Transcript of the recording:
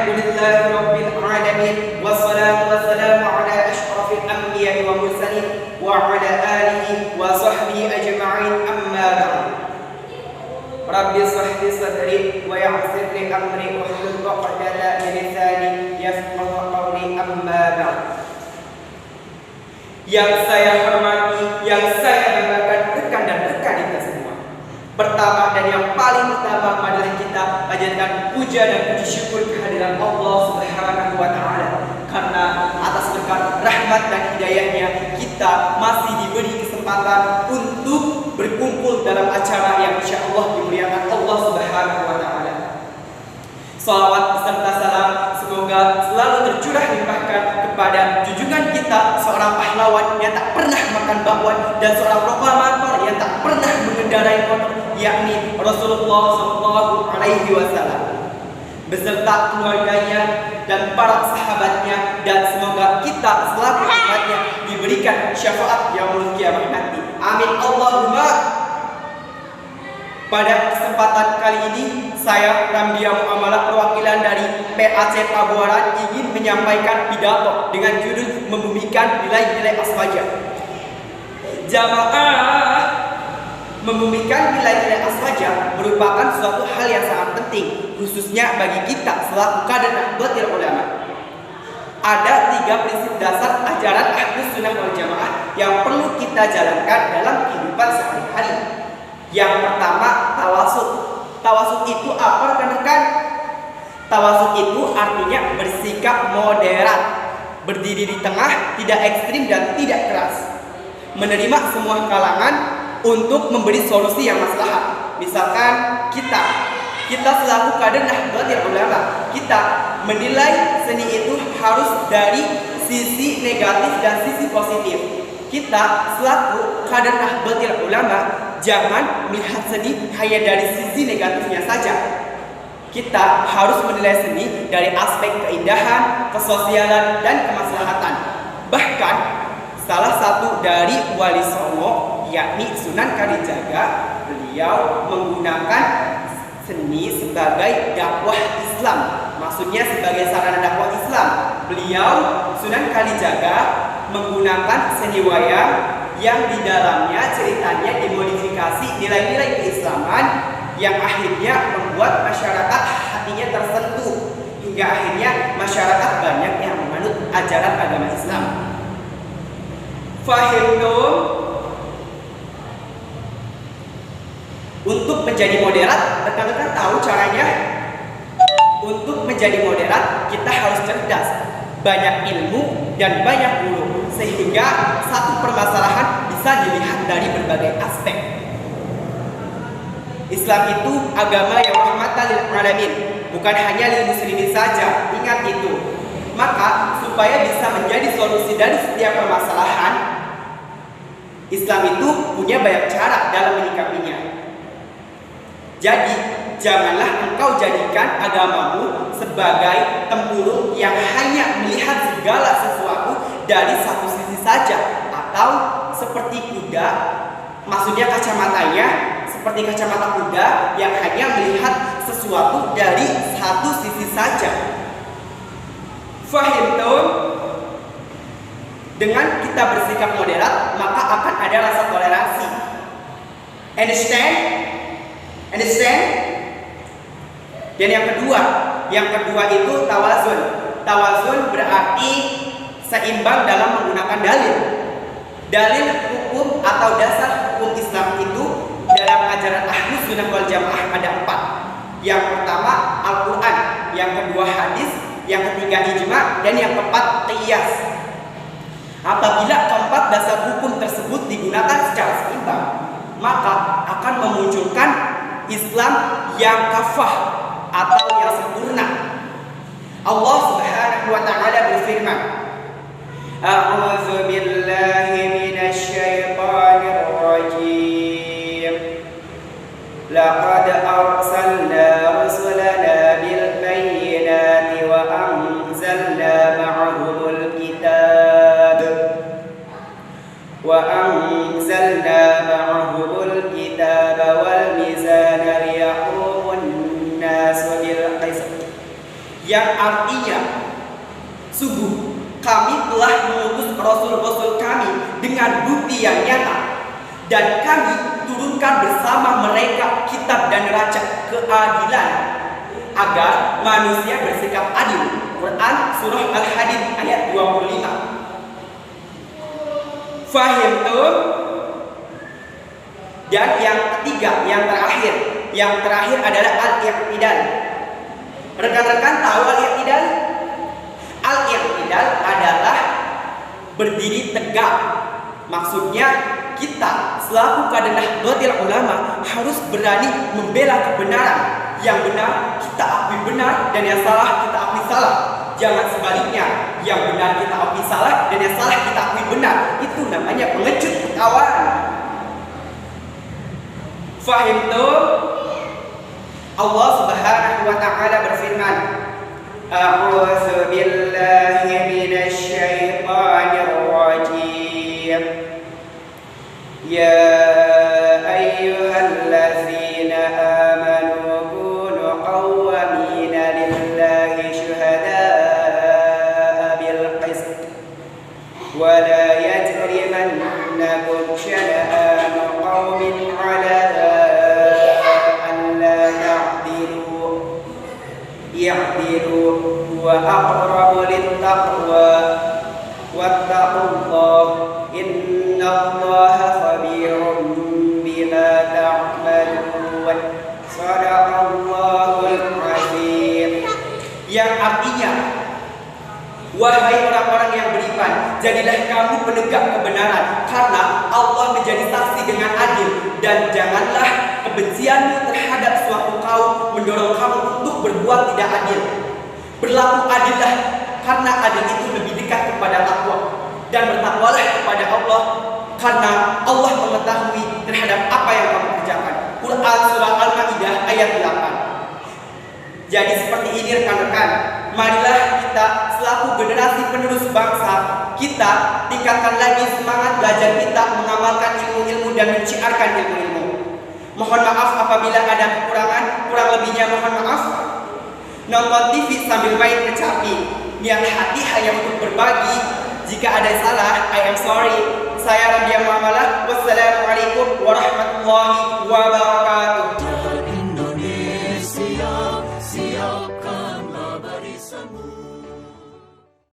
Alhamdulillahi Rabbil Alamin. Wassalatu wassalamu ala ashrafil anbiya'i wa mursalin wa ala alihi wa sahbihi ajma'in, amma ba'd. Rabbi shrah li sadri wa yassir li amri wahlul 'uqdatam min lisani yafqahu qawli, amma ba'd. Yang saya hormati, yang saya banggakan rekan dan rekan kita semua. Pertama dan yang paling utama adalah kita panjatkan puja dan puji syukur kehadiran Allah Subhanahu wa taala, karena atas berkat rahmat dan hidayahnya kita masih diberi kesempatan untuk berkumpul dalam acara yang insyaallah dimuliakan Allah Subhanahu wa taala. Salawat beserta salam semoga selalu tercurah limpahkan kepada junjungan kita, seorang pahlawan yang tak pernah makan bakwan dan seorang proklamator yang tak pernah mengendarai motor, yakni Rasulullah SAW, beserta keluarganya dan para sahabatnya, dan semoga kita selaku umatnya diberikan syafaat yaumul qiyamah nanti. Amin Allahumma. Pada kesempatan kali ini, saya Ramdia Muamalah, perwakilan dari PAC Pabuaran, ingin menyampaikan pidato dengan judul membumikan nilai-nilai aswaja. Jamaah, membumikan nilai-nilai aswaja merupakan suatu hal yang sangat penting, khususnya bagi kita selaku kader Nahdlatul Ulama. Ada 3 prinsip dasar ajaran Ahlus Sunnah wal Jamaah yang perlu kita jalankan dalam kehidupan sehari-hari. Yang pertama, tawasud. Tawasud itu apa rekan-rekan? Tawasud itu artinya bersikap moderat, berdiri di tengah, tidak ekstrim dan tidak keras, menerima semua kalangan untuk memberi solusi yang maslahat. Misalkan kita selaku kader Nahdlatul Ulama, kita menilai seni itu harus dari sisi negatif dan sisi positif. Kita selaku kader Nahdlatul Ulama jangan melihat seni hanya dari sisi negatifnya saja. Kita harus menilai seni dari aspek keindahan, kesosialan, dan kemaslahatan. Bahkan salah satu dari Wali Songo, yakni Sunan Kalijaga, beliau menggunakan seni sebagai dakwah Islam. Maksudnya sebagai sarana dakwah Islam. Beliau, Sunan Kalijaga, menggunakan seni wayang yang di dalamnya ceritanya dimodifikasi nilai-nilai keislaman yang akhirnya membuat masyarakat hatinya tersentuh, hingga akhirnya masyarakat banyak yang menganut ajaran agama Islam. Fahimtum? Untuk menjadi moderat, rekan-rekan tahu caranya? Untuk menjadi moderat, kita harus cerdas, banyak ilmu dan banyak guru, sehingga satu permasalahan bisa dilihat dari berbagai aspek. Islam itu agama yang rahmatan lil alamin, bukan hanya lil muslimin saja. Ingat itu. Maka supaya bisa menjadi solusi dari setiap permasalahan, Islam itu punya banyak cara dalam menyikapinya. Jadi, janganlah engkau jadikan agamamu sebagai tempurung yang hanya melihat segala sesuatu dari satu sisi saja, atau seperti kuda, maksudnya kacamatanya seperti kacamata kuda yang hanya melihat sesuatu dari satu sisi saja. Fahimtum? Dengan kita bersikap moderat, maka akan ada rasa toleransi. Understand? Dan yang kedua itu tawazun. Tawazun berarti seimbang dalam menggunakan dalil. Dalil hukum atau dasar hukum Islam itu dalam ajaran Ahlus Sunnah wal Jamaah ada 4. Yang pertama Al-Quran, yang kedua hadis, yang ketiga ijma, dan yang keempat qiyas. Apabila keempat dasar hukum tersebut digunakan secara seimbang, maka akan memunculkan Islam yang kafah atau yang sempurna. Allah Subhanahu wa taala berfirman, A'udzu billahi minasy syaithanir rajim. Laqad arsalna rusulana bil bayyinati wa anzalna ma'ahumul kitab wal mizana liyaqumun nas bil qisط yang artinya sungguh kami telah mengutus rasul-rasul kami dengan bukti yang nyata, dan kami turunkan bersama mereka kitab dan neraca keadilan agar manusia bersikap adil. Quran surah Al-Hadid ayat 25. Fahim tuh. Dan yang ketiga, yang terakhir adalah al-i'tidal. Rekan-rekan tahu al-i'tidal? Al-i'tidal adalah berdiri tegak. Maksudnya kita selaku kader Nahdlatul Ulama harus berani membela kebenaran. Yang benar kita akui benar, dan yang salah kita akui salah. Jangan sebaliknya, yang benar kita akui salah dan yang salah kita akui benar. Itu namanya pengecut, kawan. Fahim tuh? Allah Subhanahu wa taala berfirman, A'udzu billahi minasy syaithanir rajim. Ya ayyuhallazina amanu kunu qawwamina lillahi syuhada'a bil qist wa la yajrimannakum syana'anu qaumin 'ala i'dilu wa aqrabu lit-taqwa wattaqullah innallaha khabirum bima ta'malun. Shadaqallahul azim. Yang artinya, wahai orang-orang yang beriman, jadilah kamu penegak kebenaran, karena Allah menjadi saksi dengan adil, dan janganlah kebencianmu terhadap suatu kaum mendorong kamu untuk berbuat tidak adil. Berlaku adillah, karena adil itu lebih dekat kepada takwa, dan bertakwalah kepada Allah, karena Allah mengetahui terhadap apa yang kamu kerjakan. Quran surah Al-Maidah ayat 8. Jadi seperti ini rekan-rekan, marilah kita selaku generasi penerus bangsa, kita tingkatkan lagi semangat belajar kita, mengamalkan ilmu-ilmu dan menciarkan ilmu-ilmu. Mohon maaf apabila ada kekurangan, kurang lebihnya mohon maaf. Nonton TV sambil main kecapi, niat hati hanya untuk berbagi. Jika ada salah, I am sorry. Saya Radia Muamalah. Wassalamualaikum warahmatullahi wabarakatuh. Indonesia, siapkanlah barisanmu.